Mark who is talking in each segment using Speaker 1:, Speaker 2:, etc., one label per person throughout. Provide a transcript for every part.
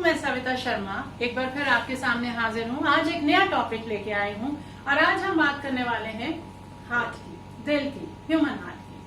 Speaker 1: मैं सविता शर्मा एक बार फिर आपके सामने हाजिर हूँ। आज एक नया टॉपिक लेके आई हूँ और आज हम बात करने वाले हैं हार्ट की, दिल की, ह्यूमन हार्ट की।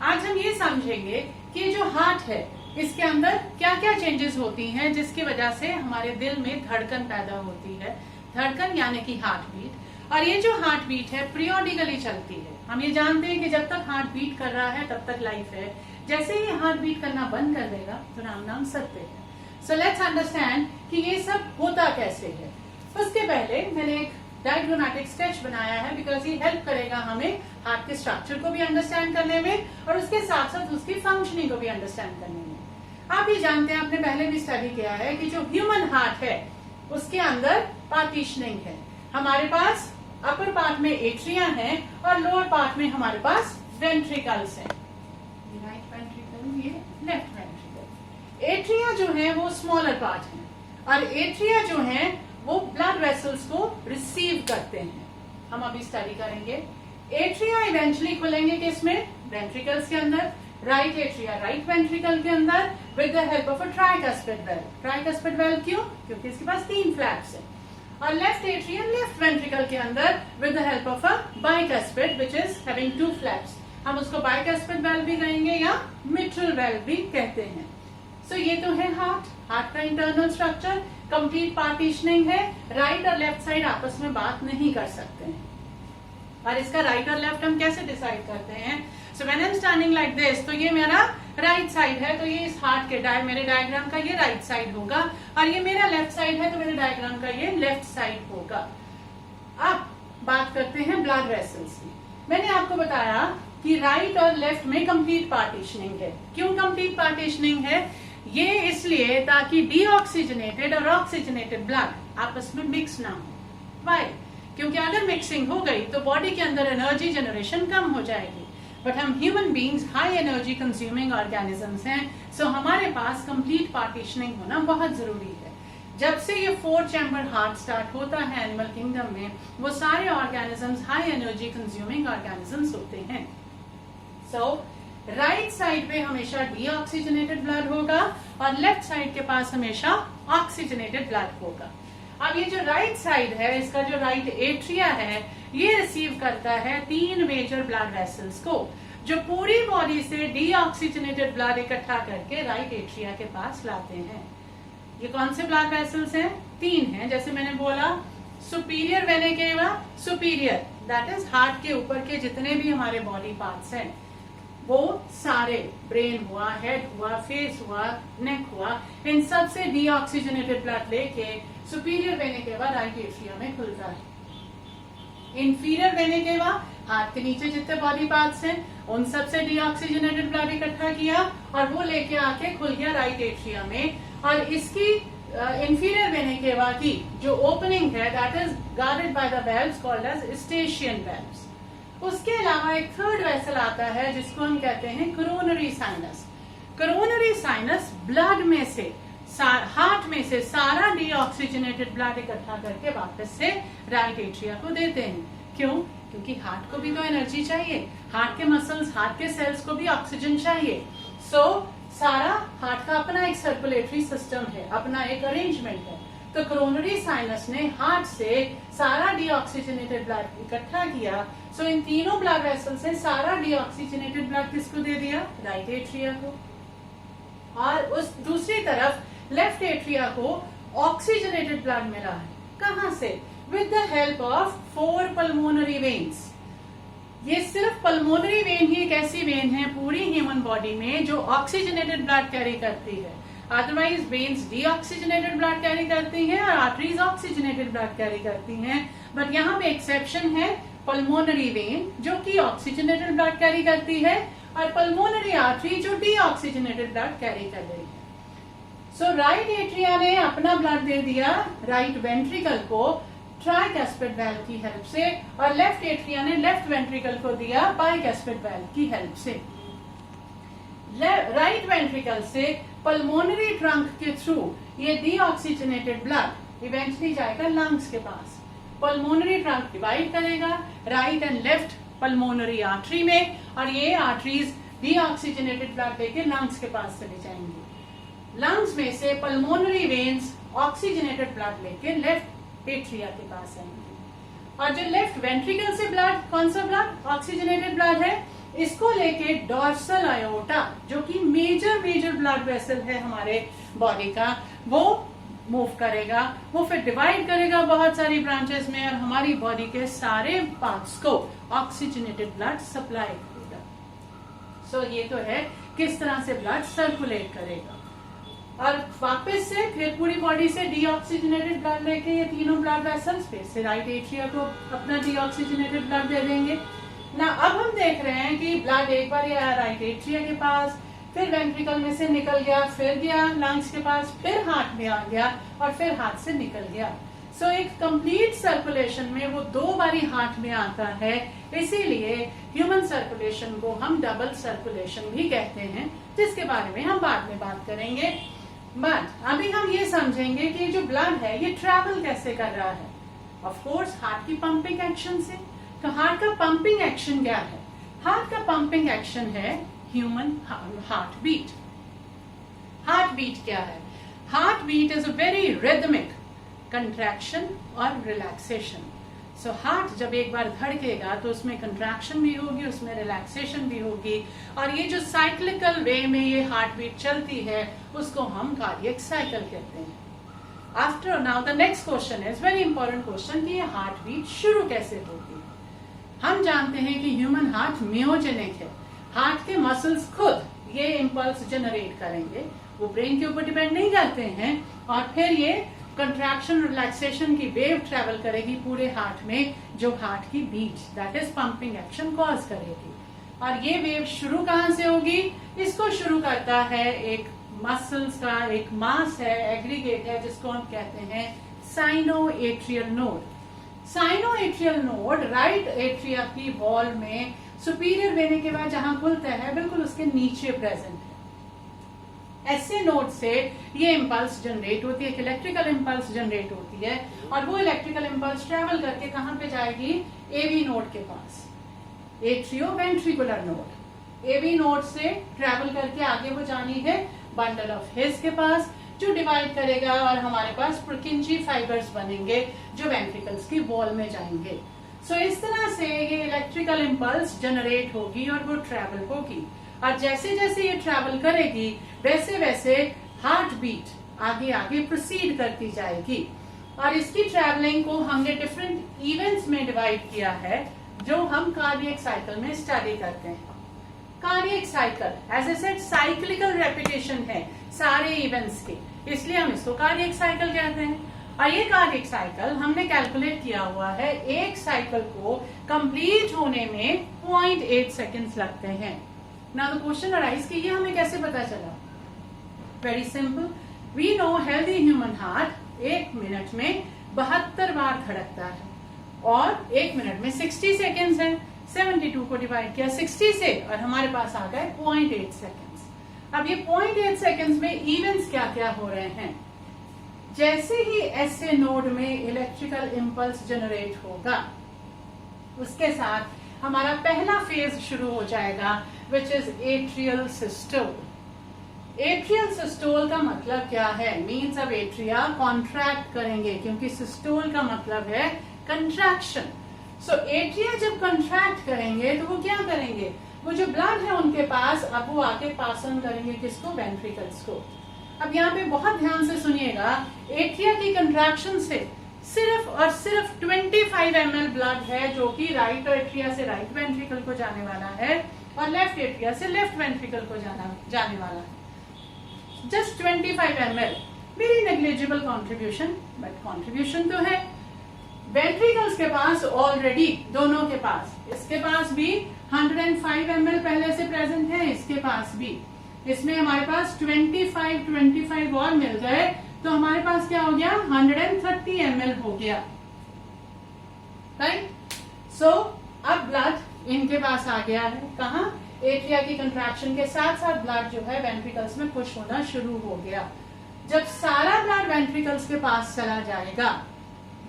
Speaker 1: आज हम ये समझेंगे कि जो हार्ट है इसके अंदर क्या क्या चेंजेस होती हैं जिसकी वजह से हमारे दिल में धड़कन पैदा होती है। धड़कन यानी कि हार्ट बीट। और ये जो हार्ट बीट है पीरियोडिकली चलती है। हम ये जानते हैं कि जब तक हार्ट बीट कर रहा है तब तक लाइफ है। जैसे ही हार्ट बीट करना बंद कर देगा तो राम नाम सत्य है। सो लेट्स अंडरस्टैंड कि ये सब होता कैसे है। उसके पहले मैंने एक डायग्रामेटिक स्केच बनाया है बिकॉज ये हेल्प करेगा हमें हार्ट के स्ट्रक्चर को भी अंडरस्टैंड करने में और उसके साथ साथ उसकी फंक्शनिंग को भी अंडरस्टैंड करने में। आप ये जानते हैं, आपने पहले भी स्टडी किया है कि जो ह्यूमन हार्ट है उसके अंदर पार्टीशनिंग है। हमारे पास अपर पार्ट में एट्रिया है और लोअर पार्ट में हमारे पास वेंट्रिकल्स है। राइट वेंट्रिकल, ये लेफ्ट वेंट्रिकल। एट्रिया जो है वो स्मॉलर पार्ट है और एट्रिया जो है वो ब्लड वेसल्स को रिसीव करते हैं। हम अभी स्टडी करेंगे। एट्रिया इवेंचुअली खुलेंगे किसमें? वेंट्रिकल्स के अंदर। राइट एट्रिया राइट वेंट्रिकल के अंदर with the help of a tricuspid valve. Tricuspid valve क्यों? क्योंकि इसके पास 3 फ्लैप्स है। और लेफ्ट एट्रिया लेफ्ट वेंट्रिकल के अंदर with the help of a bicuspid which is having 2 flaps. हम उसको बाइकस्पिड वेल्व भी कहेंगे या मिट्रल वेल्व भी कहते हैं। सो ये तो है हार्ट का इंटरनल स्ट्रक्चर। कंप्लीट पार्टीशनिंग है। राइट और लेफ्ट साइड आपस में बात नहीं कर सकते हैं। और इसका राइट और लेफ्ट हम कैसे डिसाइड करते हैं? So when I am standing like this, तो ये मेरा राइट साइड है, तो ये इस हार्ट के मेरे डायग्राम का ये राइट साइड होगा और ये मेरा लेफ्ट साइड है तो मेरे डायग्राम का ये लेफ्ट साइड होगा। अब बात करते हैं ब्लड वेसल्स की। मैंने आपको बताया कि राइट और लेफ्ट में कंप्लीट पार्टीशनिंग है। क्यों कंप्लीट पार्टीशनिंग है? ये इसलिए ताकि डीऑक्सीजनेटेड और ऑक्सीजनेटेड ब्लड आपस में मिक्स ना हो। वाई? क्योंकि अगर मिक्सिंग हो गई तो बॉडी के अंदर एनर्जी जनरेशन कम हो जाएगी। बट हम human beings high energy consuming organisms हैं, सो हमारे पास कंप्लीट पार्टीशनिंग होना बहुत जरूरी है। जब से ये 4 चैम्बर हार्ट स्टार्ट होता है एनिमल किंगडम में, वो सारे organisms high energy consuming organisms होते हैं। सो राइट साइड पे हमेशा डीऑक्सीजनेटेड ब्लड होगा और लेफ्ट साइड के पास हमेशा ऑक्सीजनेटेड ब्लड होगा। अब ये जो राइट साइड है, इसका जो राइट एट्रिया है, ये रिसीव करता है 3 मेजर ब्लड वेसल्स को जो पूरी बॉडी से डीऑक्सीजनेटेड ब्लड इकट्ठा करके राइट एट्रिया के पास लाते हैं। ये कौन से ब्लड वेसल्स हैं? 3 हैं। जैसे मैंने बोला, superior vena cava, superior that is heart के ऊपर के जितने भी हमारे बॉडी पार्ट्स हैं वो सारे, ब्रेन हुआ, हेड हुआ, फेस हुआ, नेक हुआ, इन सब से डीऑक्सीजनेटेड ब्लड लेके superior vena cava right atria में खुलता है। इंफीरियर वेना केवा हार्ट के नीचे जितने बॉडी पार्ट्स हैं उन सब से डीऑक्सीजनेटेड ब्लड इकट्ठा किया और वो लेके आके खुल गया राइट एट्रिया में। और इसकी इंफीरियर वेना केवा की जो ओपनिंग है that is guarded by the valves called as Eustachian valves. उसके अलावा एक थर्ड वेसल आता है जिसको हम कहते हैं coronary sinus. Coronary sinus blood में से, हार्ट में से सारा डीऑक्सीजनेटेड ब्लड इकट्ठा करके वापस से राइट एट्रिया को देते हैं। क्यों? क्योंकि हार्ट को भी तो एनर्जी चाहिए, हार्ट के मसल्स, हार्ट के सेल्स को भी ऑक्सीजन चाहिए। सो सारा हार्ट का अपना एक सर्कुलेटरी सिस्टम है, अपना एक अरेंजमेंट है। तो कोरोनरी साइनस ने हार्ट से सारा डीऑक्सीजनेटेड ब्लड इकट्ठा किया। सो इन तीनों ब्लड वेसल से सारा डीऑक्सीजनेटेड ब्लड किसको दे दिया? राइट एट्रिया को। और उस दूसरी तरफ लेफ्ट एट्रिया को ऑक्सीजनेटेड ब्लड मिला है। कहां से? With the help of 4 pulmonary veins. ये सिर्फ पल्मोनरी वेन ही एक ऐसी वेन है पूरी ह्यूमन बॉडी में जो ऑक्सीजनेटेड ब्लड कैरी करती है। Otherwise veins deoxygenated blood carry करती हैं और आर्टरीज ऑक्सीजनेटेड ब्लड कैरी करती हैं। बट यहाँ पे एक्सेप्शन है पल्मोनरी वेन जो कि ऑक्सीजनेटेड ब्लड कैरी करती है और पल्मोनरी आर्टरी जो डीऑक्सीजनेटेड ब्लड कैरी कर रही है। सो राइट एट्रिया ने अपना ब्लड दे दिया राइट वेंट्रिकल को ट्राइकस्पिड वेल्व की हेल्प से और लेफ्ट एट्रिया ने लेफ्ट वेंट्रिकल को दिया बाइकस्पिड वेल्व की हेल्प से। राइट वेंट्रिकल से पल्मोनरी ट्रंक के थ्रू ये डीऑक्सीजनेटेड ब्लड इवेंचुअली जाएगा लंग्स के पास। पल्मोनरी ट्रंक डिवाइड करेगा right and left pulmonary artery में और ये आर्टरीज डीऑक्सीजनेटेड ब्लड लेके लंग्स के पास चले जाएंगे। लंग्स में से पल्मोनरी वेन्स ऑक्सीजनेटेड ब्लड लेके लेफ्ट एट्रिया के पास आएंगे, और जो लेफ्ट वेंट्रिकल से ब्लड, कौन सा ब्लड, ऑक्सीजनेटेड ब्लड है, इसको लेके डॉर्सल आयोटा जो कि मेजर ब्लड वेसल है हमारे बॉडी का, वो मूव करेगा, वो फिर डिवाइड करेगा बहुत सारी ब्रांचेस में और हमारी बॉडी के सारे पार्ट्स को ऑक्सीजनेटेड ब्लड सप्लाई करेगा। सो ये तो है किस तरह से ब्लड सर्कुलेट करेगा। और वापस से फिर पूरी बॉडी से डीऑक्सीजनेटेड ब्लड लेके ये तीनों ब्लड वेसल्स फिर से राइट एट्रिया को अपना डीऑक्सीजनेटेड ब्लड दे देंगे ना। अब हम देख रहे हैं कि ब्लड एक बार आया राइट एट्रिया के पास, फिर वेंट्रिकल में से निकल गया, फिर गया लंग्स के पास, फिर हार्ट में आ गया और फिर हार्ट से निकल गया। सो एक कंप्लीट सर्कुलेशन में वो 2 बारी हार्ट में आता है, इसीलिए ह्यूमन सर्कुलेशन को हम डबल सर्कुलेशन भी कहते हैं, जिसके बारे में हम बाद में बात करेंगे। बट अभी हम ये समझेंगे कि जो ब्लड है ये ट्रैवल कैसे कर रहा है। ऑफ कोर्स हार्ट की पंपिंग एक्शन से। तो हार्ट का पंपिंग एक्शन क्या है? हार्ट का पंपिंग एक्शन है human heart beat. Heart beat क्या है? Heart beat is a very rhythmic contraction और रिलैक्सेशन। सो हार्ट जब एक बार धड़केगा तो उसमें कंट्रैक्शन भी होगी, उसमें रिलैक्सेशन भी होगी, और ये जो साइक्लिकल वे में ये हार्ट बीट चलती है उसको हम कार्डियक साइकिल कहते हैं। After now the next question is very important question कि ये हार्ट बीट शुरू कैसे होगी। हम जानते हैं कि ह्यूमन हार्ट मियोजेनिक है। हार्ट के मसल्स खुद ये इम्पल्स जनरेट करेंगे, वो ब्रेन के ऊपर डिपेंड नहीं करते हैं, और फिर ये कंट्रैक्शन रिलैक्सेशन की वेव ट्रेवल करेगी पूरे हार्ट में, जो हार्ट की beat that is pumping action cause करेगी। और ये वेव शुरू कहां से होगी? इसको शुरू करता है एक मसल्स का एक मास है, एग्रीगेट है, जिसको हम कहते हैं sinoatrial node. Sinoatrial node right atria की वॉल में सुपीरियर वेने के बाद जहां खुलता है बिल्कुल उसके नीचे प्रेजेंट है। ऐसे नोड से ये इम्पल्स जनरेट होती है, एक इलेक्ट्रिकल इम्पल्स जनरेट होती है, और वो इलेक्ट्रिकल इम्पल्स ट्रेवल करके कहां पे जाएगी? एवी नोड के पास, atrioventricular node. AV node से ट्रेवल करके आगे वो जानी है बंडल ऑफ हिस के पास, जो डिवाइड करेगा और हमारे पास पुर्किंजी फाइबर्स बनेंगे जो वेंट्रिकल्स की वॉल में जाएंगे। सो इस तरह से ये इलेक्ट्रिकल इम्पल्स जनरेट होगी और वो ट्रेवल होगी, और जैसे जैसे ये ट्रेवल करेगी वैसे वैसे हार्ट बीट आगे आगे प्रोसीड करती जाएगी। और इसकी ट्रेवलिंग को हमने डिफरेंट इवेंट्स में डिवाइड किया है, जो हम कार्डियक साइकिल में स्टडी करते हैं। Cardiac cycle as a said cyclical repetition है सारे इवेंट्स के, इसलिए हम इसको कार्डियक साइकिल कहते हैं। और ये कार्डियक साइकिल हमने कैलकुलेट किया हुआ है, एक साइकिल को कंप्लीट होने में 0.8 सेकेंड्स लगते हैं। नाउ द क्वेश्चन अराइज कि ये हमें कैसे पता चला? Very simple, we know healthy human heart 1 minute में 72 बार धड़कता है, और 1 मिनट में 60 सेकेंड्स है। 72 को डिवाइड किया 60 से और हमारे पास आ गए 0.8 सेकेंड्स। अब ये 0.8 सेकेंड्स में इवेंट्स क्या क्या हो रहे हैं? जैसे ही एसए नोड में इलेक्ट्रिकल इम्पल्स जनरेट होगा, उसके साथ हमारा पहला फेज शुरू हो जाएगा, which is atrial systole. Atrial systole का मतलब क्या है? मीन्स अब एट्रिया कॉन्ट्रैक्ट करेंगे, क्योंकि सिस्टोल का मतलब है कंट्रैक्शन। सो एट्रिया जब कंट्रैक्ट करेंगे तो वो क्या करेंगे? वो जो ब्लड है उनके पास, अब वो आके पास ऑन करेंगे किसको? वेंट्रिकल्स को। अब यहाँ पे बहुत ध्यान से सुनिएगा, एट्रिया की कंट्रैक्शन से सिर्फ और सिर्फ 25 ml ब्लड है जो कि राइट एट्रिया से राइट वेंट्रिकल को जाने वाला है, और लेफ्ट एट्रिया से लेफ्ट वेंट्रिकल को जाने वाला है। Just 25 ml, very negligible contribution, but contribution तो है। वेंट्रिकल्स के पास ऑलरेडी, दोनों के पास, इसके पास भी 105 ml पहले से प्रेजेंट है, इसके पास भी। इसमें हमारे पास 25 और मिल गए, तो हमारे पास क्या हो गया? 130 ml हो गया, राइट? सो अब ब्लड इनके पास आ गया है, कहा? एट्रिया की कंट्रैक्शन के साथ साथ ब्लड जो है वेंट्रिकल्स में पुश होना शुरू हो गया। जब सारा ब्लड वेंट्रिकल्स के पास चला जाएगा,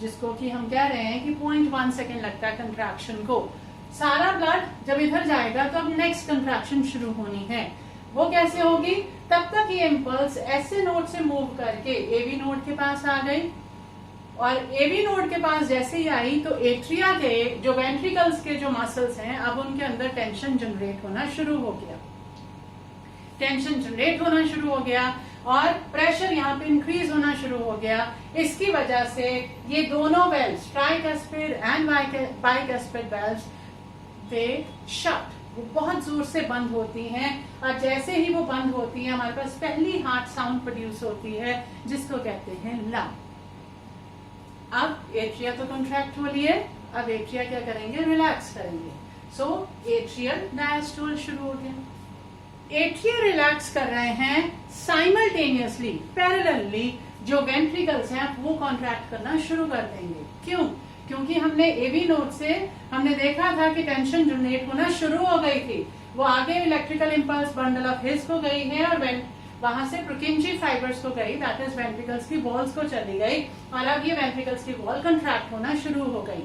Speaker 1: जिसको कि हम कह रहे हैं कि 0.1 सेकेंड लगता है कंट्रैक्शन को, सारा ब्लड जब इधर जाएगा तो अब नेक्स्ट कंट्रैक्शन शुरू होनी है। वो कैसे होगी? तब तक ये इम्पल्स ऐसे नोड से मूव करके एवी नोड के पास आ गई, और एवी नोड के पास जैसे ही आई तो एट्रिया के जो वेंट्रिकल्स के जो मसल्स हैं अब उनके अंदर टेंशन जनरेट होना शुरू हो गया, टेंशन जनरेट होना शुरू हो गया और प्रेशर यहाँ पे इंक्रीज होना शुरू हो गया। इसकी वजह से ये दोनों valves, tricuspid and bicuspid valves, they shut, वो बहुत जोर से बंद होती हैं, और जैसे ही वो बंद होती है हमारे पास पहली हार्ट साउंड प्रोड्यूस होती है जिसको कहते हैं ला। अब एट्रिया तो कॉन्ट्रैक्ट हो लिए, अब एट्रिया क्या करेंगे? रिलैक्स करेंगे। सो एट्रियल डायस्टोल शुरू हो गया। एट्रिया रिलैक्स कर रहे हैं, साइमल्टेनियसली पैरेलली जो वेंट्रिकल्स हैं वो कॉन्ट्रैक्ट करना शुरू कर देंगे। क्यों? क्योंकि हमने एवी नोड से हमने देखा था कि टेंशन जनरेट होना शुरू हो गई थी, वो आगे electrical impulse bundle of his को गई है और वहां से प्रुकिंजी फाइबर्स को गई, दैट इज वेंट्रिकल्स की वॉल्स को चली गई, और अब ये वेंट्रिकल्स की वॉल कंट्रैक्ट होना शुरू हो गई।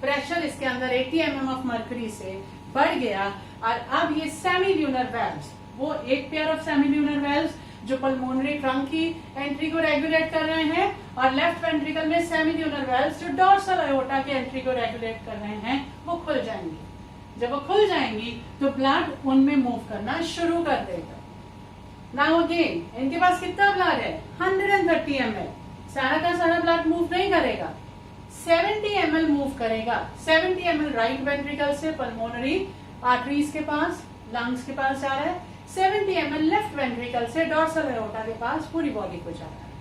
Speaker 1: प्रेशर इसके अंदर 80 mm ऑफ मर्करी से बढ़ गया, और अब ये सेमील्यूनर वेल्व्स, वो एक पेयर ऑफ सेमील्यूनर वेल्व्स जो पल्मोनरी ट्रंक की एंट्री को रेगुलेट कर रहे हैं, और लेफ्ट वेंट्रिकल में सेमील्यूनर वेल्व्स जो डोर्सल अयोर्टा की एंट्री को रेगुलेट कर रहे हैं, वो खुल जाएंगी। जब वो खुल जाएंगी तो ब्लड उनमें मूव करना शुरू कर देगा। नाउ अगेन, इनके पास कितना ब्लड है? 130 ml। सारा का सारा ब्लड मूव नहीं करेगा, 70 ml मूव करेगा। 70 ml राइट वेंट्रिकल से पल्मोनरी आर्टरीज के पास, लंग्स के पास जा रहा है, 70 ml लेफ्ट वेंट्रिकल से डोर्सल अयोर्टा के पास पूरी बॉडी को जा रहा है।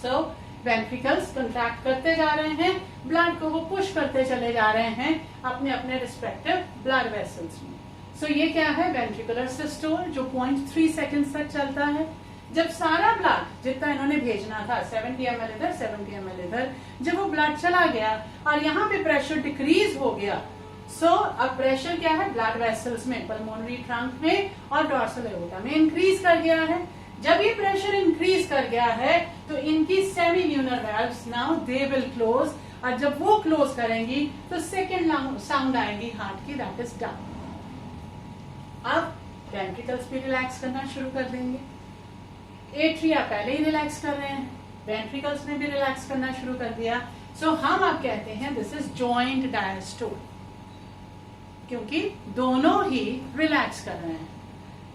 Speaker 1: सो वेंट्रिकल्स कंट्रैक्ट करते जा रहे हैं, ब्लड को वो पुश करते चले जा रहे हैं अपने अपने रिस्पेक्टिव ब्लड वेसल्स में। सो ये क्या है? वेंट्रिकुलर सिस्टोल, जो 0.3 सेकेंड्स तक चलता है। जब सारा ब्लड जितना इन्होंने भेजना था, 70 ml इधर 70 ml इधर, जब वो ब्लड चला गया और यहाँ पे प्रेशर डिक्रीज हो गया, सो अब प्रेशर क्या है? ब्लड वेसल्स में, पल्मोनरी ट्रंक में और डोर्सल एओर्टा में इंक्रीज कर गया है। जब ये प्रेशर इंक्रीज कर गया है तो इनकी सेमील्यूनर valves now they will close, और जब वो क्लोज करेंगी तो सेकेंड साउंड आएगी हार्ट की, दैट इज डाउन। अब वेंट्रिकल्स भी रिलैक्स करना शुरू कर देंगे। एट्रिया पहले ही रिलैक्स कर रहे हैं, वेंट्रिकल्स ने भी रिलैक्स करना शुरू कर दिया। सो हम अब कहते हैं दिस इज जॉइंट डायस्टोल, क्योंकि दोनों ही रिलैक्स कर रहे हैं।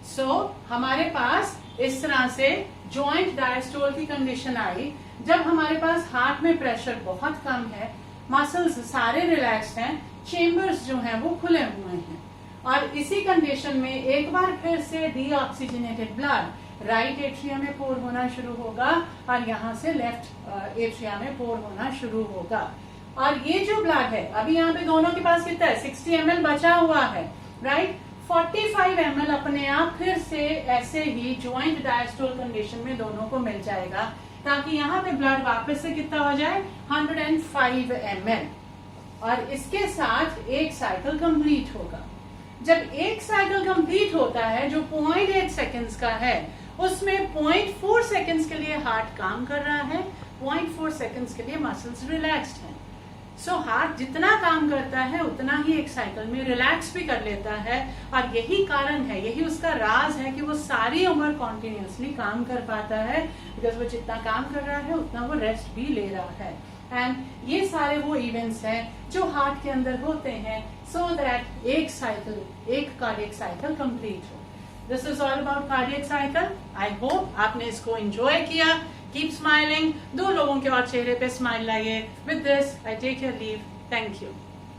Speaker 1: सो हमारे पास इस तरह से जॉइंट डायस्टोल की कंडीशन आई जब हमारे पास हार्ट में प्रेशर बहुत कम है, मसल्स सारे रिलैक्स हैं, चेम्बर्स जो हैं वो खुले हुए हैं, और इसी कंडीशन में एक बार फिर से डीऑक्सीजनेटेड ब्लड राइट एट्रिया में पोर होना शुरू होगा और यहाँ से लेफ्ट एट्रिया में पोर होना शुरू होगा। और ये जो ब्लड है, अभी यहाँ पे दोनों के पास कितना है? 60 ml बचा हुआ है, राइट? 45 ml अपने आप फिर से ऐसे ही ज्वाइंट डायस्टोल कंडीशन में दोनों को मिल जाएगा, ताकि यहाँ पे ब्लड वापस से कितना हो जाए? 105 ml, और इसके साथ एक साइकिल कंप्लीट होगा। जब एक साइकिल कंप्लीट होता है जो 0.8 सेकेंड्स का है, उसमें 0.4 सेकेंड्स के लिए हार्ट काम कर रहा है, 0.4 सेकेंड्स के लिए मसल्स रिलैक्स्ड हैं। सो हार्ट जितना काम करता है उतना ही एक साइकिल में रिलैक्स भी कर लेता है, और यही कारण है, यही उसका राज है कि वो सारी उम्र कॉन्टिन्यूसली काम कर पाता है, बिकॉज वो जितना काम कर रहा है उतना वो रेस्ट भी ले रहा है। एंड ये सारे वो इवेंट्स हैं जो हार्ट के अंदर होते हैं, सो दैट एक साइकिल, एक कार्डियक साइकिल कंप्लीट हो। This is all about cardiac cycle. I hope आपने इसको एंजॉय किया। Keep smiling. 2 लोगों के और चेहरे पे स्माइल लाइए। With this I take your leave. Thank you.